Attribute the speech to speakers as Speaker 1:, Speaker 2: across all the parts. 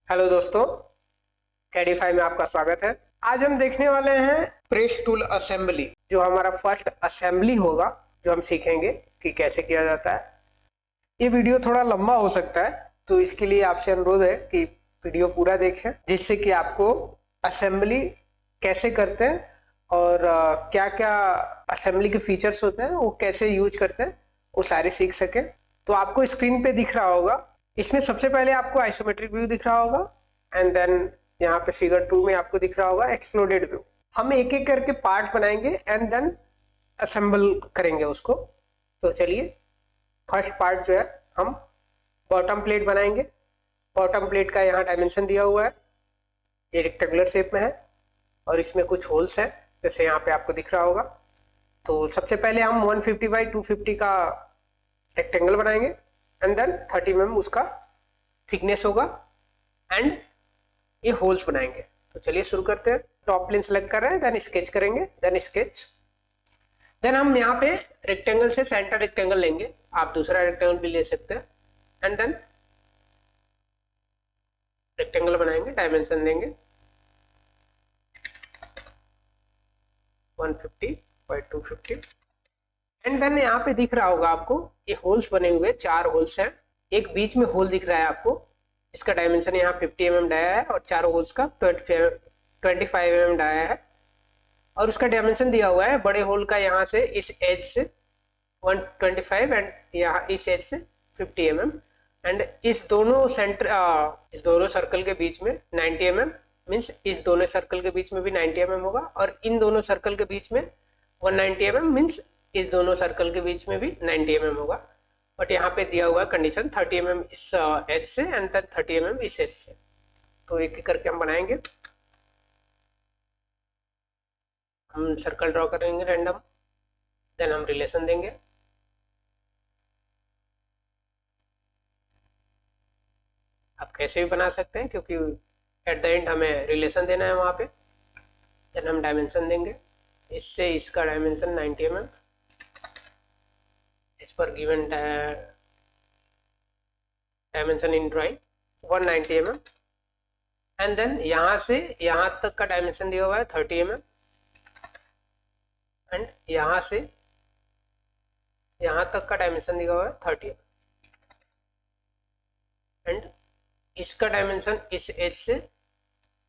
Speaker 1: Hello दोस्तों, कैडीफाई में आपका स्वागत है। आज हम देखने वाले हैं प्रेस टूल असेंबली। जो हमारा फर्स्ट असेंबली होगा, जो हम सीखेंगे कि कैसे किया जाता है। ये वीडियो थोड़ा लंबा हो सकता है, तो इसके लिए आपसे अनुरोध है कि वीडियो पूरा देखें, जिससे कि आपको असेंबली कैसे करते हैं और क्या क्या असेंबली के फीचर्स होते हैं, वो कैसे यूज करते हैं, वो सारे सीख सकें। तो आपको स्क्रीन पे दिख रहा होगा, इसमें सबसे पहले आपको आइसोमेट्रिक व्यू दिख रहा होगा, एंड देन यहाँ पे फिगर 2 में आपको दिख रहा होगा एक्सप्लोडेड व्यू। हम एक एक करके पार्ट बनाएंगे एंड देन असेंबल करेंगे उसको। तो चलिए, फर्स्ट पार्ट जो है, हम बॉटम प्लेट बनाएंगे। बॉटम प्लेट का यहाँ डायमेंशन दिया हुआ है, ये रेक्टेंगुलर शेप में है और इसमें कुछ होल्स हैं, जैसे यहाँ पे आपको दिख रहा होगा। तो सबसे पहले हम 150 बाई 250 का रेक्टेंगल बनाएंगे एंड देन 30 mm उसका थिकनेस होगा एंड ये होल्स बनाएंगे। तो चलिए शुरू करते हैं। टॉप प्लेन सेलेक्ट कर रहे हैं, देन स्केच करेंगे, देन स्केच। देन हम यहाँ पे रेक्टेंगल से सेंटर रेक्टेंगल लेंगे, आप दूसरा रेक्टेंगल भी ले सकते हैं एंड देन रेक्टेंगल बनाएंगे, डायमेंशन देंगे 150 बाई 250 एंड देन यहाँ पे दिख रहा होगा आपको ये होल्स बने हुए, 4 होल्स हैं। एक बीच में होल दिख रहा है आपको, इसका डायमेंशन यहाँ 50 mm डाया है और चारों होल्स का 25 mm डाया है और उसका डायमेंशन दिया हुआ है बड़े होल का यहाँ से इस एज से 125 एंड यहाँ इस एज से 50 mm एंड इस दोनों इस दोनों सर्कल के बीच में 90 mm, मीन्स इस दोनों सर्कल के बीच में भी 90 mm होगा और इन दोनों सर्कल के बीच में 190 mm, मीन्स इस दोनों सर्कल के बीच में भी 90 mm होगा। बट यहाँ पे दिया हुआ है कंडीशन 30 mm इस एज से एंड 30 mm इस एज से। तो एक एक करके हम बनाएंगे। हम सर्कल ड्रॉ करेंगे रैंडम, देन हम रिलेशन देंगे। आप कैसे भी बना सकते हैं क्योंकि एट द एंड हमें रिलेशन देना है वहाँ पे। देन हम डायमेंशन देंगे, इससे इसका डायमेंशन 90 mm, इस पर given dimension in drawing 190 mm and then यहाँ से यहाँ तक का डायमेंशन दिया हुआ है 30 mm एंड यहाँ से यहाँ तक का डायमेंशन दिया हुआ है 30 mm एंड इसका डायमेंशन इस एज से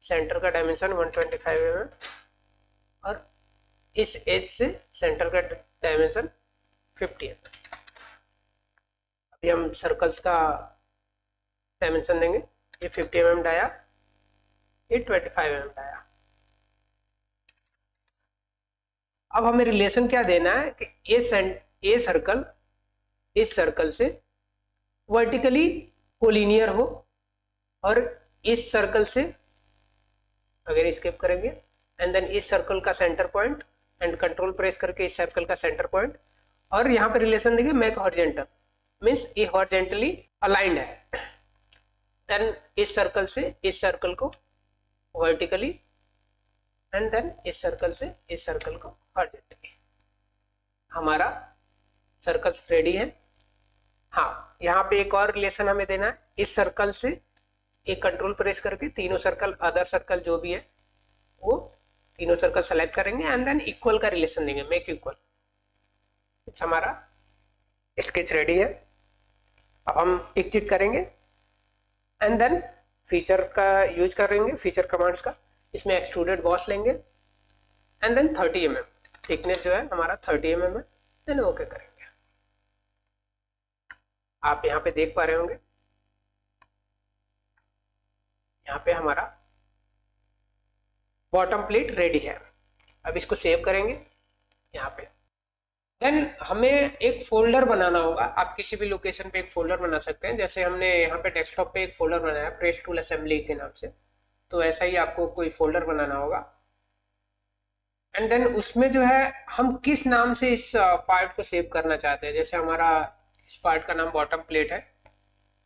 Speaker 1: सेंटर का डायमेंशन 125 mm और इस एज से सेंटर का डायमेंशन 50 mm। अभी हम सर्कल्स का डायमेंशन देंगे, ये 50 mm डाया, ये 25 mm डाया। अब हमें रिलेशन क्या देना है कि ये सर्कल इस सर्कल से वर्टिकली कोलिनियर हो और इस सर्कल से, अगर स्केप करेंगे एंड देन इस सर्कल का centre point and control press करके इस सर्कल का सेंटर पॉइंट और यहाँ पे रिलेशन देंगे मेक हॉरिजेंटल, मीन्स ये हॉरिजेंटली अलाइंड है। देन इस सर्कल से इस सर्कल को वर्टिकली एंड देन इस सर्कल से इस सर्कल को हॉरिजेंटली। हमारा सर्कल्स रेडी है। हाँ, यहाँ पे एक और रिलेशन हमें देना है, इस सर्कल से एक कंट्रोल प्रेस करके तीनों सर्कल, अदर सर्कल जो भी है वो तीनों सर्कल सेलेक्ट करेंगे एंड देन इक्वल का रिलेशन देंगे, मेक इक्वल। हमारा स्केच रेडी है। अब हम एग्जिट करेंगे एंड देन फीचर का यूज करेंगे, फीचर कमांड्स का। इसमें एक्सट्रूडेड बॉस लेंगे एंड देन 30 mm थिकनेस जो है हमारा 30 mm है, देन ओके करेंगे। आप यहाँ पे देख पा रहे होंगे, यहाँ पे हमारा बॉटम प्लेट रेडी है। अब इसको सेव करेंगे यहाँ पे। देन हमें एक फोल्डर बनाना होगा। आप किसी भी लोकेशन पे एक फोल्डर बना सकते हैं, जैसे हमने यहाँ पे डेस्कटॉप पे एक फोल्डर बनाया प्रेस टूल असेंबली के नाम से, तो ऐसा ही आपको कोई फोल्डर बनाना होगा एंड देन उसमें जो है हम किस नाम से इस पार्ट को सेव करना चाहते हैं। जैसे हमारा इस पार्ट का नाम बॉटम प्लेट है,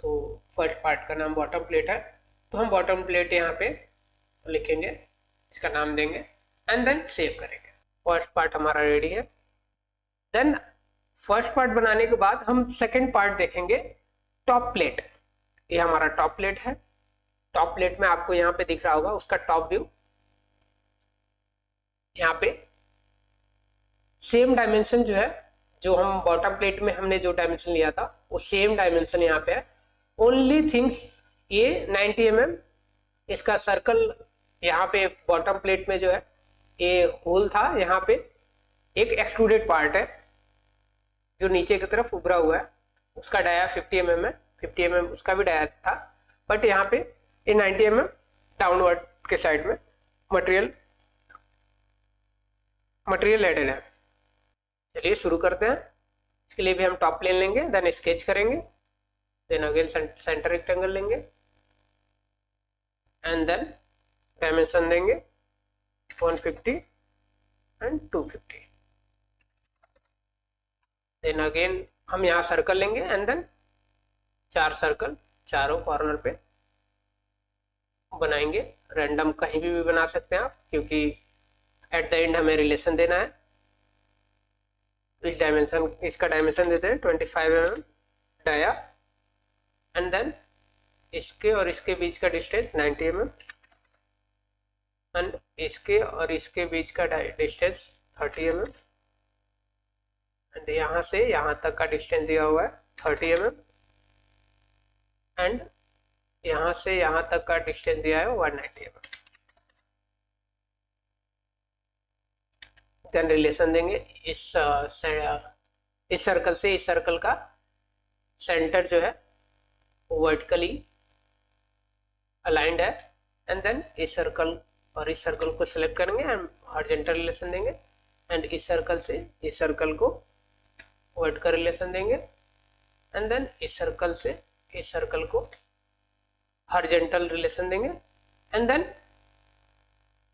Speaker 1: तो फर्स्ट पार्ट का नाम बॉटम प्लेट है, तो हम बॉटम प्लेट यहाँ पे लिखेंगे, इसका नाम देंगे एंड देन सेव करेंगे। फर्स्ट पार्ट हमारा रेडी है। देन फर्स्ट पार्ट बनाने के बाद हम सेकंड पार्ट देखेंगे, टॉप प्लेट। ये हमारा टॉप प्लेट है टॉप प्लेट में आपको यहाँ पे दिख रहा होगा उसका टॉप व्यू। यहाँ पे सेम डायमेंशन जो है, जो हम बॉटम प्लेट में हमने जो डायमेंशन लिया था वो सेम डायमेंशन यहाँ पे है। ओनली थिंग्स ये 90 mm इसका सर्कल यहाँ पे बॉटम प्लेट में जो है ये होल था, यहाँ पे एक एक्सट्रूडेड पार्ट है जो नीचे की तरफ उभरा हुआ है, उसका डाया 50 mm है, 50 mm उसका भी डाया था, बट यहाँ पे ये 90 mm डाउनवर्ड के साइड में मटेरियल एडेड है। चलिए शुरू करते हैं। इसके लिए भी हम टॉप प्लेन लेंगे, देन स्केच करेंगे, देन अगेन सेंटर रेक्टेंगल लेंगे एंड देन डायमेंशन देंगे 150 एंड 250। देन अगेन हम यहाँ सर्कल लेंगे एंड देन 4 सर्कल चारों कॉर्नर पे बनाएंगे। रैंडम कहीं भी बना सकते हैं आप, क्योंकि एट द एंड हमें रिलेशन देना है। इस डायमेंशन, इसका डायमेंशन देते हैं 25 mm डाया एंड देन इसके और इसके बीच का डिस्टेंस 90 mm एंड इसके और इसके बीच का डिस्टेंस 30 mm एंड यहाँ से यहाँ तक का डिस्टेंस दिया हुआ है 30 mm एंड यहाँ से यहाँ तक का डिस्टेंस दिया है 190 mm। देन रिलेशन देंगे इस सर्कल से इस सर्कल का सेंटर जो है वर्टिकली अलाइंड है एंड देन इस सर्कल और इस सर्कल को सिलेक्ट करेंगे एंड हॉरिजॉन्टल रिलेशन देंगे एंड इस सर्कल से इस सर्कल को वर्टिकल रिलेशन देंगे एंड देन इस सर्कल से इस सर्कल को हॉरिजॉन्टल रिलेशन देंगे एंड देन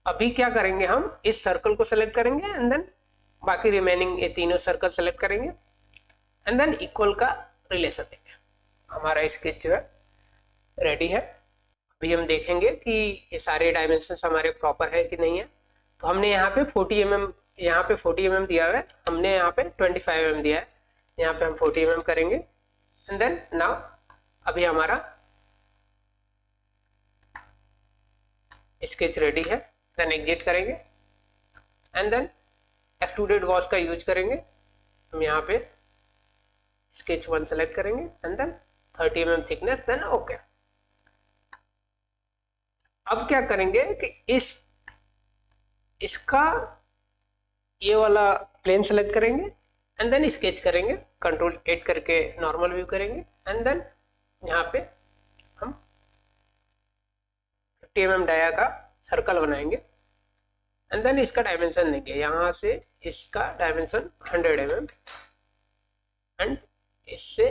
Speaker 1: अभी क्या करेंगे, हम इस सर्कल को सेलेक्ट करेंगे एंड देन बाकी रिमेनिंग ये तीनों सर्कल सेलेक्ट करेंगे एंड देन इक्वल का रिलेशन देंगे। हमारा स्केच जो है रेडी है। अभी हम देखेंगे कि ये सारे डायमेंशंस हमारे प्रॉपर है कि नहीं है। तो हमने यहाँ पे 40 mm, यहाँ पे 40 mm दिया हुआ है, हमने यहाँ पे 25 mm दिया है, यहाँ पे हम 40 mm करेंगे एंड देन नाउ अभी हमारा स्केच रेडी है। देन एग्जिट करेंगे एंड देन एक्सट्रूडेड वॉश का यूज करेंगे। हम यहाँ पे स्केच 1 सेलेक्ट करेंगे and then 30 mm thickness, then okay. अब क्या करेंगे कि इसका ये वाला प्लेन सेलेक्ट करेंगे एंड देन स्केच करेंगे, कंट्रोल 8 करके नॉर्मल व्यू करेंगे एंड देन यहाँ पे हम 50 mm डाया का सर्कल बनाएंगे एंड देन इसका डायमेंशन देंगे। यहाँ से इसका डायमेंशन 100 mm एंड इससे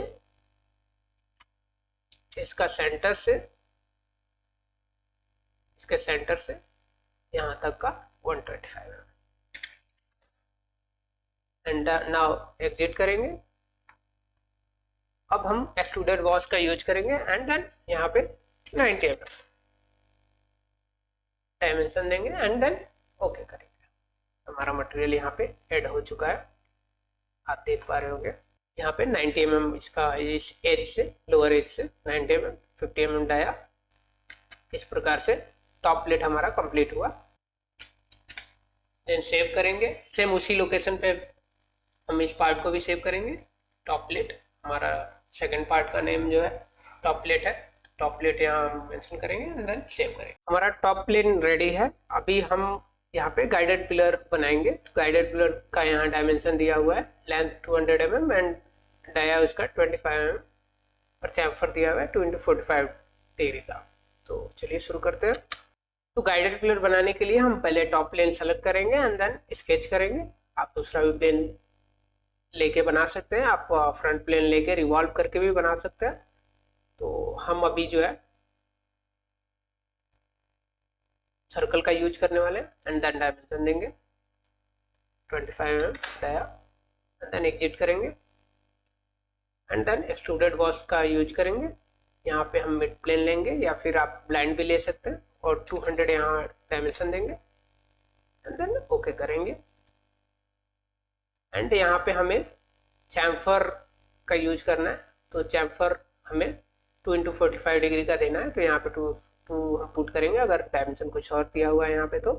Speaker 1: इसका सेंटर से इसके सेंटर से यहाँ तक का 125 mm एंड नाउ एग्जिट करेंगे। अब हम एक्सट्रूडेड वॉश का यूज करेंगे एंड देन यहाँ पे 90 mm डायमेंशन देंगे एंड देन ओके करेंगे। हमारा मटेरियल यहाँ पे ऐड हो चुका है, आप देख पा रहे होंगे। यहाँ पे 90 mm इसका इस एज से लोअर एज से 90 mm 50 mm डाया। इस प्रकार से टॉप प्लेट हमारा कंप्लीट हुआ। देन सेव करेंगे, सेम उसी लोकेशन पे हम इस पार्ट को भी सेव करेंगे। टॉप प्लेट हमारा सेकंड पार्ट का नेम जो है टॉप प्लेट है, टॉप प्लेट यहाँ मेंशन करेंगे एंड देन सेव करेंगे। हमारा टॉप प्लेन रेडी है। अभी हम यहाँ पे गाइडेड पिलर बनाएंगे। गाइडेड पिलर का यहाँ डायमेंशन दिया हुआ है, लेंथ 200 mm एंड डाया उसका 25 mm और चैम्फर दिया हुआ है 2 × 45 डिग्री का। तो चलिए शुरू करते हैं। तो गाइडेड पिलर बनाने के लिए हम पहले टॉप प्लेन सेलेक्ट करेंगे एंड देन स्केच करेंगे। आप दूसरा भी प्लेन लेके बना सकते हैं, आप फ्रंट प्लेन लेके रिवॉल्व करके भी बना सकते हैं। तो हम अभी जो है सर्कल का यूज करने वाले एंड देन डायमेंशन देंगे 25 mm dia and then exit करेंगे एंड देन एक्सट्रूडेड वॉश का यूज करेंगे। यहाँ पे हम मिड प्लेन लेंगे या फिर आप ब्लाइंड भी ले सकते हैं और 200 यहाँ डायमेंशन देंगे एंड देन ओके करेंगे। एंड यहाँ पे हमें चैम्फर का यूज करना है। तो चैम्फर हमें 2 × 45 डिग्री का देना है, तो यहाँ पे 2 हम पुट करेंगे, अगर डायमेंशन कुछ और दिया हुआ है यहाँ पे तो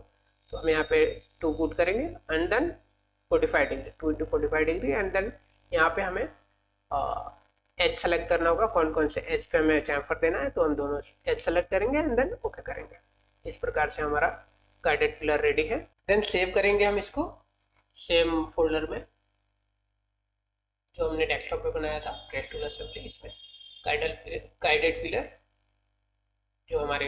Speaker 1: हम यहाँ पे 2 पुट करेंगे and then 45 degree, 2 × 45 degree and then यहाँ पे हमें एच सेलेक्ट करना होगा, कौन कौन से एच पे हमें चैम्फर देना है, तो हम दोनों एच सेलेक्ट करेंगे एंड देन ओके करेंगे। इस प्रकार से हमारा गाइडेड फिलर रेडी है। देन सेव करेंगे हम इसको सेम फोल्डर में जो हमने डेस्कटॉप पे बनाया था, प्रेस टूल असेंबली, इसमें गाइडेड फिलर जो हमारे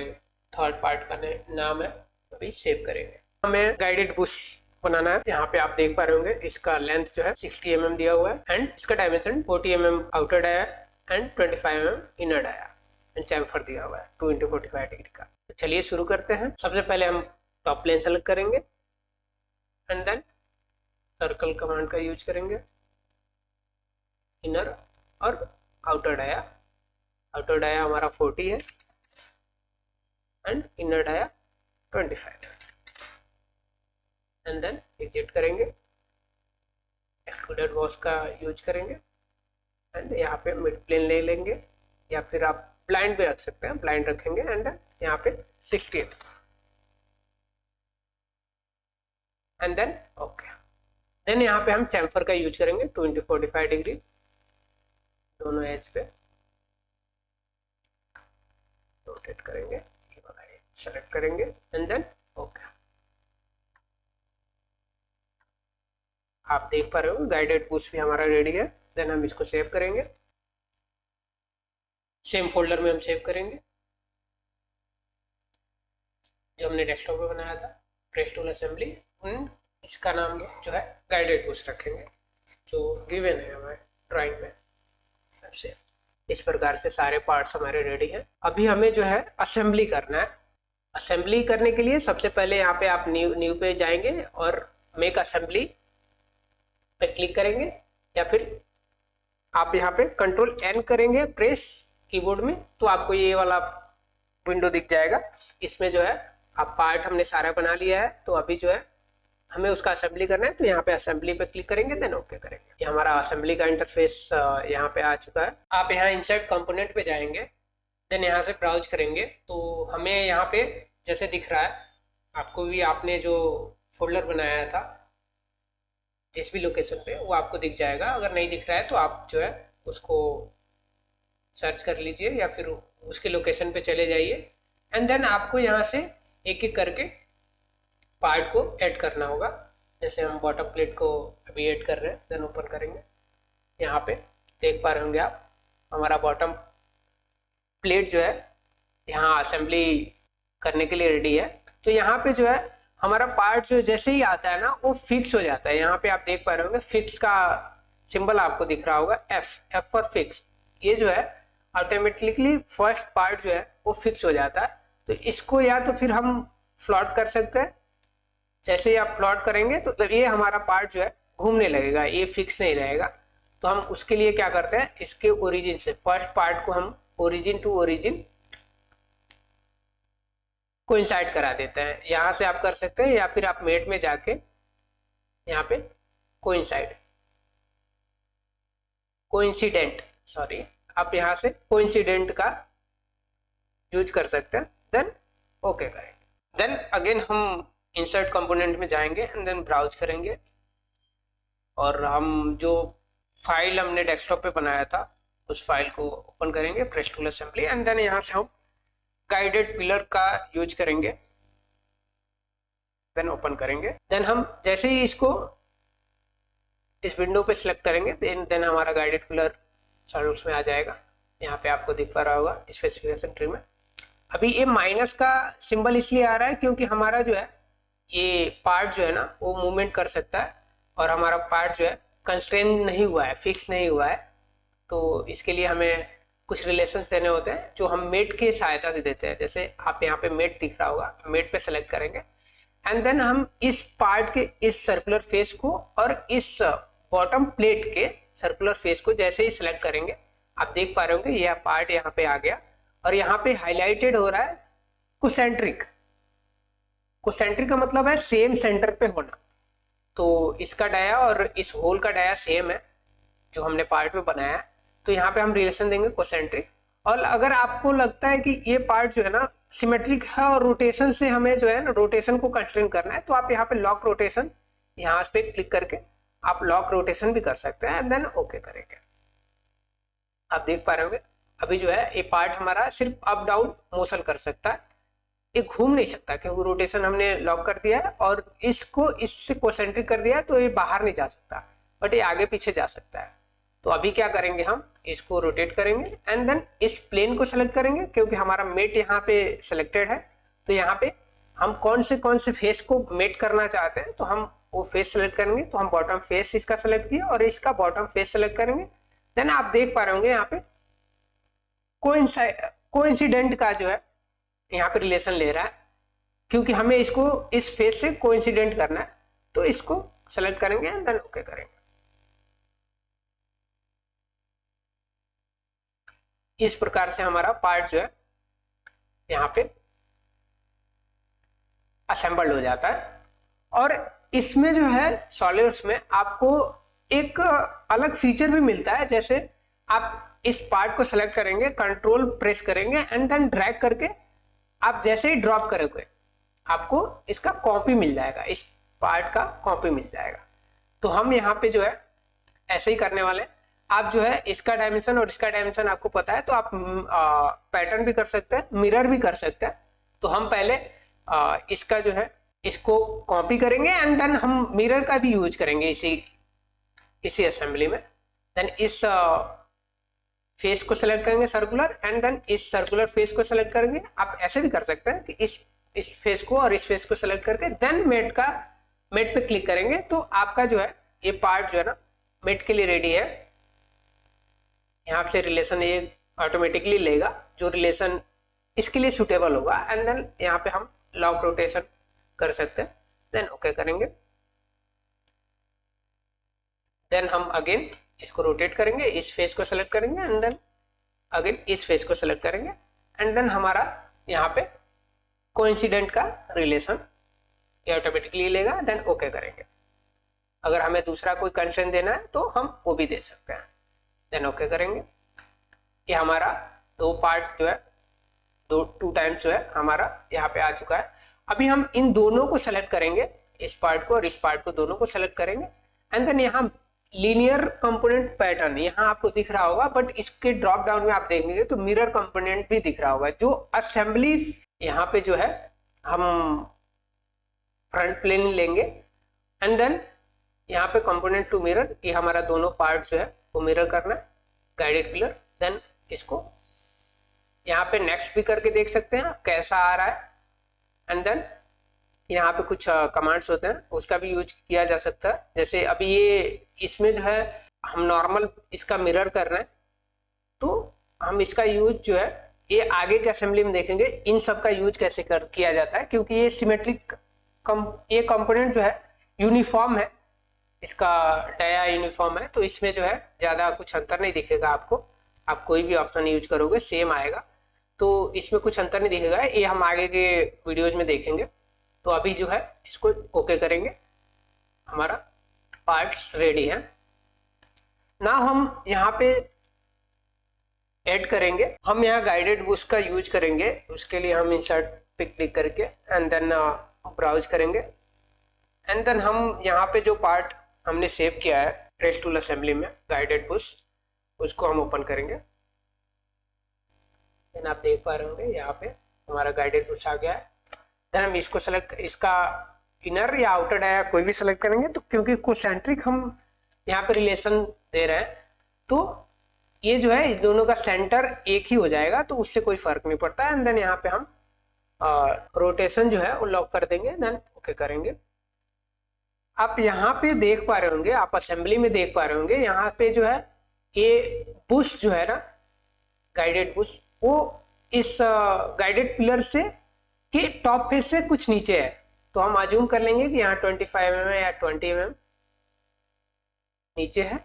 Speaker 1: थर्ड पार्ट का नाम है अभी सेव करेंगे। हमें गाइडेड बुश बनाना है। यहाँ पे आप देख पा रहे होंगे इसका लेंथ जो है 60 mm दिया हुआ है एंड इसका dimension 40 mm outer dia and 25 mm inner dia and chamfer दिया हुआ है 2 × 45 डिग्री का। तो चलिए शुरू करते हैं। सबसे पहले हम टॉप प्लेन सेलेक्ट करेंगे एंड देन सर्कल कमांड का यूज करेंगे, इनर और आउटर डाया हमारा 40 है and inner dia 25 and then exit करेंगे, एक्सट्रूडेड बॉस का यूज करेंगे एंड यहाँ पे मिड प्लेन ले लेंगे या फिर आप ब्लाइंड भी रख सकते हैं, ब्लाइंड रखेंगे एंड यहाँ पे 60 एंड देन ओके। देन यहाँ पे हम चैम्फर का यूज करेंगे 2 × 45 डिग्री दोनों एज पे रोटेट करेंगे, सेलेक्ट करेंगे एंड देन ओके। आप देख पा रहे हो गाइडेड पुश भी हमारा रेडी है। देन हम इसको सेव करेंगे, सेम फोल्डर में हम सेव करेंगे जो हमने डेस्कटॉप पे बनाया था, प्रेस टूल असेंबली। इसका नाम जो है गाइडेड पुश रखेंगे जो गिवन है हमारे ड्राइंग में। ऐसे इस प्रकार से सारे पार्ट्स हमारे रेडी हैं। अभी हमें जो है असेंबली करना है। असेंबली करने के लिए सबसे पहले यहाँ पे आप न्यू पे जाएंगे और मेक असेंबली पे क्लिक करेंगे या फिर आप यहाँ पे कंट्रोल N करेंगे प्रेस कीबोर्ड में, तो आपको ये वाला विंडो दिख जाएगा। इसमें जो है आप पार्ट हमने सारा बना लिया है, तो अभी जो है हमें उसका असेंबली करना है, तो यहाँ पे असेंबली पे क्लिक करेंगे देन ओके करेंगे। ये हमारा असेंबली का इंटरफेस यहाँ पे आ चुका है। आप यहाँ इंसर्ट कंपोनेंट पे जाएंगे, देन यहाँ से ब्राउज करेंगे, तो हमें यहाँ पे जैसे दिख रहा है आपको भी, आपने जो फोल्डर बनाया था जिस भी लोकेशन पे वो आपको दिख जाएगा। अगर नहीं दिख रहा है तो आप जो है उसको सर्च कर लीजिए या फिर उसके लोकेशन पे चले जाइए एंड देन आपको यहाँ से एक एक करके पार्ट को ऐड करना होगा। जैसे हम बॉटम प्लेट को अभी ऐड कर रहे हैं, देन ओपन करेंगे। यहाँ पे देख पा रहे होंगे आप हमारा बॉटम प्लेट जो है यहाँ असेंबली करने के लिए रेडी है। तो यहाँ पे जो है हमारा पार्ट जो जैसे ही आता है ना वो फिक्स हो जाता है। यहाँ पे आप देख पा रहे होंगे फिक्स का सिंबल आपको दिख रहा होगा, एफ फॉर फिक्स। ये जो है ऑटोमेटिकली फर्स्ट पार्ट जो है वो फिक्स हो जाता है। तो इसको या तो फिर हम फ्लॉट कर सकते हैं, जैसे ही आप प्लॉट करेंगे तो ये हमारा पार्ट जो है घूमने लगेगा, ये फिक्स नहीं रहेगा। तो हम उसके लिए क्या करते हैं, इसके ओरिजिन से फर्स्ट पार्ट को हम ओरिजिन टू ओरिजिन कोइंसाइड करा देते हैं। यहाँ से आप कर सकते हैं या फिर आप मेट में जाके यहाँ पे कोइंसिडेंट आप यहाँ से कोइंसिडेंट का यूज कर सकते हैं, देन ओके करेंगे। देन अगेन हम इंसर्ट कंपोनेंट में जाएंगे एंड देन ब्राउज करेंगे और हम जो फाइल हमने डेस्कटॉप पे बनाया था उस फाइल को ओपन करेंगे, press tool assembly, and then यहाँ से हम गाइडेड पिलर का यूज करेंगे, देन ओपन करेंगे। देन हम जैसे ही इसको इस विंडो पे सिलेक्ट करेंगे देन हमारा गाइडेड पिलर सॉलिड्स में आ जाएगा। यहाँ पे आपको दिख पा रहा होगा स्पेसिफिकेशन ट्री में। अभी ये माइनस का सिंबल इसलिए आ रहा है क्योंकि हमारा जो है ये पार्ट जो है ना वो मूवमेंट कर सकता है और हमारा पार्ट जो है कंस्ट्रेन नहीं हुआ है, फिक्स नहीं हुआ है। तो इसके लिए हमें कुछ रिलेशंस देने होते हैं जो हम मेट की सहायता से देते हैं। जैसे आप यहाँ पे मेट दिख रहा होगा, मेट पे सेलेक्ट करेंगे एंड देन हम इस पार्ट के इस सर्कुलर फेस को और इस बॉटम प्लेट के सर्कुलर फेस को जैसे ही सिलेक्ट करेंगे, आप देख पा रहे होंगे यह पार्ट यहाँ पे आ गया और यहाँ पे हाईलाइटेड हो रहा है कोसेंट्रिक। कोसेंट्रिक का मतलब है सेम सेंटर पे होना। तो इसका डाया और इस होल का डाया सेम है जो हमने पार्ट में बनाया है, तो यहाँ पे हम रिलेशन देंगे कोसेंट्रिक और अगर आपको लगता है कि ये पार्ट जो है ना सिमेट्रिक है और रोटेशन से हमें जो है ना रोटेशन को कंस्ट्रेन करना है, तो आप यहाँ पे लॉक रोटेशन यहाँ पे क्लिक करके आप लॉक रोटेशन भी कर सकते हैं एंड देन ओके करेंगे। आप देख पा रहे होंगे अभी जो है ये पार्ट हमारा सिर्फ अप डाउन मोशन कर सकता है, ये घूम नहीं सकता क्योंकि रोटेशन हमने लॉक कर दिया है और इसको इससे कोसेंट्रिक कर दिया है, तो ये बाहर नहीं जा सकता बट ये आगे पीछे जा सकता है। तो अभी क्या करेंगे, हम इसको रोटेट करेंगे एंड देन इस प्लेन को सेलेक्ट करेंगे क्योंकि हमारा मेट यहाँ पे सिलेक्टेड है। तो यहाँ पे हम कौन से फेस को मेट करना चाहते हैं, तो हम वो फेस सेलेक्ट करेंगे। तो हम बॉटम फेस इसका सेलेक्ट किया और इसका बॉटम फेस सेलेक्ट करेंगे। देन आप देख पा रहे होंगे यहाँ पे कोइंसिडेंट का जो है यहाँ पे रिलेशन ले रहा है क्योंकि हमें इसको इस फेस से कोइंसिडेंट करना है। तो इसको सेलेक्ट करेंगे एंड देन ओके करेंगे। इस प्रकार से हमारा पार्ट जो है यहाँ पे असेंबल्ड हो जाता है। और इसमें जो है सॉलिड्स में आपको एक अलग फीचर भी मिलता है, जैसे आप इस पार्ट को सेलेक्ट करेंगे, कंट्रोल प्रेस करेंगे एंड देन ड्रैग करके आप जैसे ही ड्रॉप करोगे आपको इसका कॉपी मिल जाएगा, इस पार्ट का कॉपी मिल जाएगा। तो हम यहाँ पे जो है ऐसे ही करने वाले हैं। आप जो है इसका डायमेंशन और इसका डायमेंशन आपको पता है, तो आप पैटर्न भी कर सकते हैं, मिरर भी कर सकते हैं। तो हम पहले इसका जो है इसको कॉपी करेंगे एंड देन हम मिरर का भी यूज करेंगे इसी असेंबली में। देन इस फेस को सेलेक्ट करेंगे सर्कुलर एंड देन इस सर्कुलर फेस को सेलेक्ट करेंगे। आप ऐसे भी कर सकते हैं कि इस फेस को और इस फेस को सेलेक्ट करके देन मेट पे क्लिक करेंगे। तो आपका जो है ये पार्ट जो है ना मेट के लिए रेडी है। यहाँ से रिलेशन ये ऑटोमेटिकली लेगा जो रिलेशन इसके लिए सुटेबल होगा एंड देन यहाँ पे हम लॉक रोटेशन कर सकते हैं। देन ओके करेंगे। देन हम अगेन इसको रोटेट करेंगे, इस फेस को सेलेक्ट करेंगे एंड देन अगेन इस फेस को सेलेक्ट करेंगे एंड देन हमारा यहाँ पे कोइंसिडेंट का रिलेशन ये ऑटोमेटिकली लेगा। देन ओके करेंगे। अगर हमें दूसरा कोई कंस्ट्रेंट देना है तो हम वो भी दे सकते हैं। देन ओके करेंगे। ये हमारा दो पार्ट जो है टू टाइम्स जो है हमारा यहाँ पे आ चुका है। अभी हम इन दोनों को सेलेक्ट करेंगे, इस पार्ट को और इस पार्ट को, दोनों को सेलेक्ट करेंगे एंड देन यहाँ लीनियर कंपोनेंट पैटर्न यहाँ आपको दिख रहा होगा, बट इसके ड्रॉप डाउन में आप देखेंगे तो मिरर कंपोनेंट भी दिख रहा होगा। जो असेंबली यहाँ पे जो है हम फ्रंट प्लेन लेंगे एंड देन यहाँ पे कंपोनेंट टू मिरर, ये हमारा दोनों पार्ट जो है वो मिरर करना है, गाइडेड पिलर। देन इसको यहाँ पे नेक्स्ट भी करके देख सकते हैं कैसा आ रहा है एंड देन यहाँ पे कुछ कमांड्स होते हैं उसका भी यूज किया जा सकता है। जैसे अभी ये इसमें जो है हम नॉर्मल इसका मिरर कर रहे हैं, तो हम इसका यूज जो है ये आगे के असेंबली में देखेंगे इन सब का यूज कैसे किया जाता है, क्योंकि ये सिमेट्रिक ये कंपोनेंट जो है यूनिफॉर्म है, इसका डाया यूनिफॉर्म है, तो इसमें जो है ज्यादा कुछ अंतर नहीं दिखेगा आपको। आप कोई भी ऑप्शन यूज करोगे सेम आएगा, तो इसमें कुछ अंतर नहीं दिखेगा। ये हम आगे के वीडियोज में देखेंगे। तो अभी जो है इसको ओके करेंगे, हमारा पार्ट रेडी है ना। हम यहाँ पे ऐड करेंगे, हम यहाँ गाइडेड बुश का यूज करेंगे। उसके लिए हम इंसर्ट पे क्लिक करके एंड देन ब्राउज करेंगे एंड देन हम यहाँ पे जो पार्ट हमने सेव किया है ट्रेस टूल असेंबली में गाइडेड बुश, उसको हम ओपन करेंगे। देन आप देख पा रहे होंगे यहाँ पे हमारा गाइडेड बुश आ गया है। देन हम इसको सेलेक्ट, इसका इनर या आउटर डाया कोई भी सेलेक्ट करेंगे। तो क्योंकि कोसेंट्रिक हम यहाँ पे रिलेशन दे रहे हैं, तो ये जो है इस दोनों का सेंटर एक ही हो जाएगा, तो उससे कोई फर्क नहीं पड़ता है। एंड देन यहाँ पे हम रोटेशन जो है वो लॉक कर देंगे, देन ओके करेंगे। आप यहाँ पे देख पा रहे होंगे, आप असेंबली में देख पा रहे होंगे, यहाँ पे जो है ये बुश जो है ना गाइडेड बुश, वो इस गाइडेड पिलर से के टॉप फेस से कुछ नीचे है। तो हम अज्यूम कर लेंगे कि यहाँ 25 mm या 20 mm नीचे है,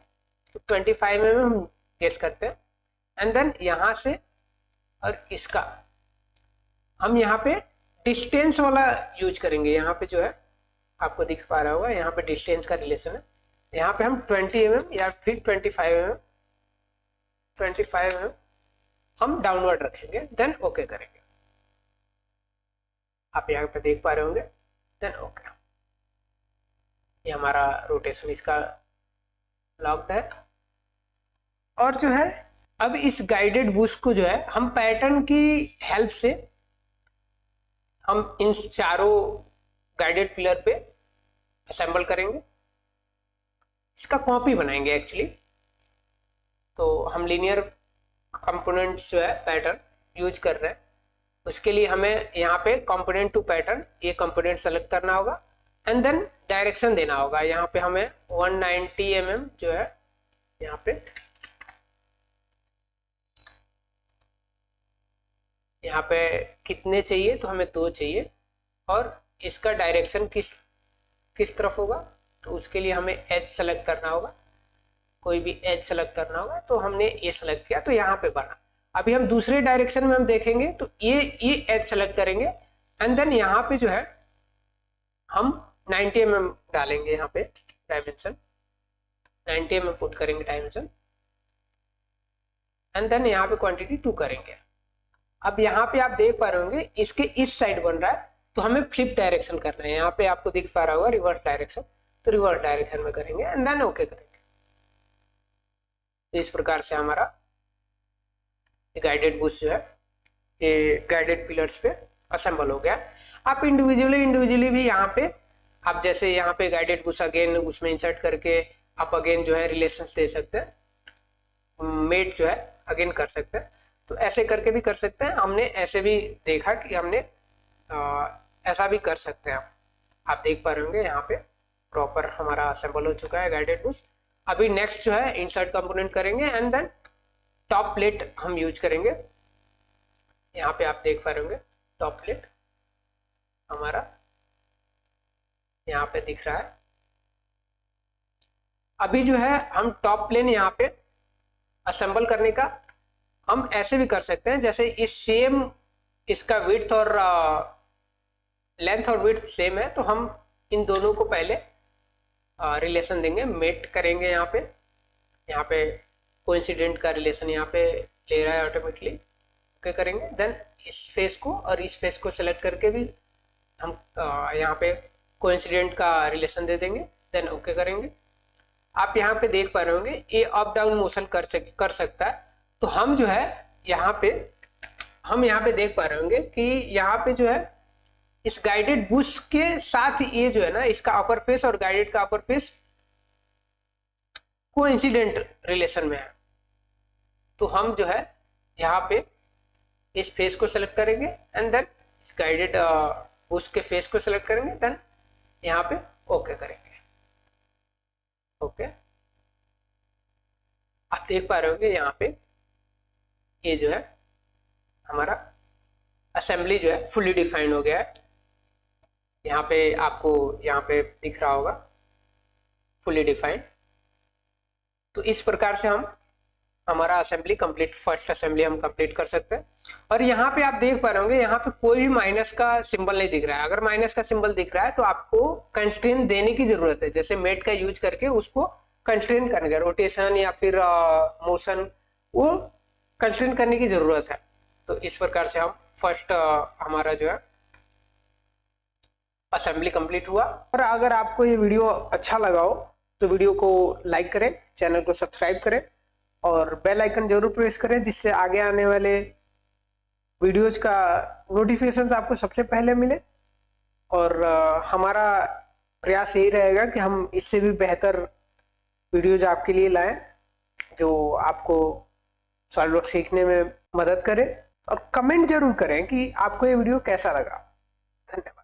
Speaker 1: तो 25 mm हम गेस करते हैं। एंड देन यहाँ से और इसका हम यहाँ पे डिस्टेंस वाला यूज करेंगे। यहाँ पे जो है आपको दिख पा रहा होगा, यहाँ पे डिस्टेंस का रिलेशन है। यहाँ पे हम 20 mm या फिर 25 mm हम डाउनवर्ड रखेंगे, देन ओके करेंगे। आप यहाँ पे देख पा रहे होंगे, देन ओके। ये हमारा रोटेशन इसका लॉक्ड है। और जो है अब इस गाइडेड बूस्ट को जो है हम पैटर्न की हेल्प से हम इन चारों गाइडेड पिलर पे असेंबल करेंगे, इसका कॉपी बनाएंगे एक्चुअली। तो हम लीनियर कंपोनेंट्स जो है पैटर्न यूज कर रहे हैं, उसके लिए हमें यहाँ पे कंपोनेंट टू पैटर्न ये कंपोनेंट सेलेक्ट करना होगा एंड देन डायरेक्शन देना होगा। यहाँ पे हमें 190 mm जो है यहाँ पे कितने चाहिए, तो हमें 2 चाहिए। और इसका डायरेक्शन किस तरफ होगा, तो उसके लिए हमें एच सेलेक्ट करना होगा, कोई भी एच सेलेक्ट करना होगा। तो हमने ये सेलेक्ट किया तो यहाँ पे बना। अभी हम दूसरे डायरेक्शन में हम देखेंगे तो ये एच सेलेक्ट करेंगे एंड देन यहाँ पे जो है हम 90 mm डालेंगे, यहाँ पे डायमेंशन 90 mm पुट करेंगे डायमेंशन एंड देन यहाँ पे क्वांटिटी 2 करेंगे। अब यहाँ पे आप देख पा रहे होंगे इसके इस साइड बन रहा है, तो हमें फ्लिप डायरेक्शन करना है। यहाँ पे आपको दिख पा रहा होगा रिवर्स डायरेक्शन, तो रिवर्स डायरेक्शन में करेंगे एंड देन ओके करेंगे। तो इस प्रकार से हमारा गाइडेड बूस्ट जो है ये गाइडेड पिलर्स पे असेंबल हो गया। आप इंडिविजुअली भी यहाँ पे आप जैसे यहाँ पे गाइडेड बूस्ट अगेन उसमें इंसर्ट करके आप अगेन जो है रिलेशंस दे सकते हैं, मेट जो है अगेन कर सकते हैं। तो ऐसे करके भी कर सकते हैं, हमने ऐसे भी देखा कि हमने ऐसा भी कर सकते हैं। आप देख पा रहे होंगे यहाँ पे प्रॉपर हमारा असेंबल हो चुका है गाइडेड बूस्ट। अभी नेक्स्ट जो है इंसर्ट कंपोनेंट करेंगे एंड देन टॉप प्लेट हम यूज करेंगे। यहाँ पे आप देख पा रहे होंगे टॉप प्लेट हमारा यहाँ पे दिख रहा है। अभी जो है हम टॉप प्लेन यहाँ पे असेंबल करने का हम ऐसे भी कर सकते हैं, जैसे इस सेम इसका विड्थ और लेंथ और विड्थ सेम है, तो हम इन दोनों को पहले रिलेशन देंगे, मेट करेंगे। यहाँ पे कोइंसिडेंट का रिलेशन यहाँ पे ले रहा है ऑटोमेटिकली, ओके करेंगे। देन इस फेस को और इस फेस को सेलेक्ट करके भी हम यहाँ पे कोइंसिडेंट का रिलेशन दे देंगे, देन ओके करेंगे। आप यहाँ पे देख पा रहे होंगे ये अप डाउन मोशन कर सकता है। तो हम जो है यहाँ पे देख पा रहे होंगे कि यहाँ पे जो है इस गाइडेड बूस्ट के साथ ये जो है ना इसका अपर फेस और गाइडेड का अपर फेस कोइंसिडेंट रिलेशन में है। तो हम जो है यहाँ पे इस फेस को सेलेक्ट करेंगे एंड देन इस गाइडेड बूस्ट के फेस को सेलेक्ट करेंगे, देन यहाँ पे ओके करेंगे। ओके आप देख पा रहे होंगे यहाँ पे ये जो है हमारा असेंबली जो है फुली डिफाइंड हो गया है। यहाँ पे आपको यहाँ पे दिख रहा होगा फुली डिफाइंड। तो इस प्रकार से हम हमारा असेंबली कंप्लीट, फर्स्ट असेंबली हम कंप्लीट कर सकते हैं। और यहाँ पे आप देख पा रहे होंगे यहाँ पे कोई भी माइनस का सिंबल नहीं दिख रहा है। अगर माइनस का सिंबल दिख रहा है तो आपको कंस्ट्रेंट देने की जरूरत है, जैसे मेट का यूज करके उसको कंस्ट्रेंट करने का, रोटेशन या फिर मोशन, वो कंस्ट्रेंट करने की जरूरत है। तो इस प्रकार से हम फर्स्ट हमारा जो है असेंबली कंप्लीट हुआ। और अगर आपको ये वीडियो अच्छा लगा हो तो वीडियो को लाइक करें, चैनल को सब्सक्राइब करें और बेल आइकन जरूर प्रेस करें, जिससे आगे आने वाले वीडियोज का नोटिफिकेशन आपको सबसे पहले मिले। और हमारा प्रयास यही रहेगा कि हम इससे भी बेहतर वीडियोज आपके लिए लाएं जो आपको सॉलिडवर्क्स सीखने में मदद करे। और कमेंट जरूर करें कि आपको ये वीडियो कैसा लगा। धन्यवाद।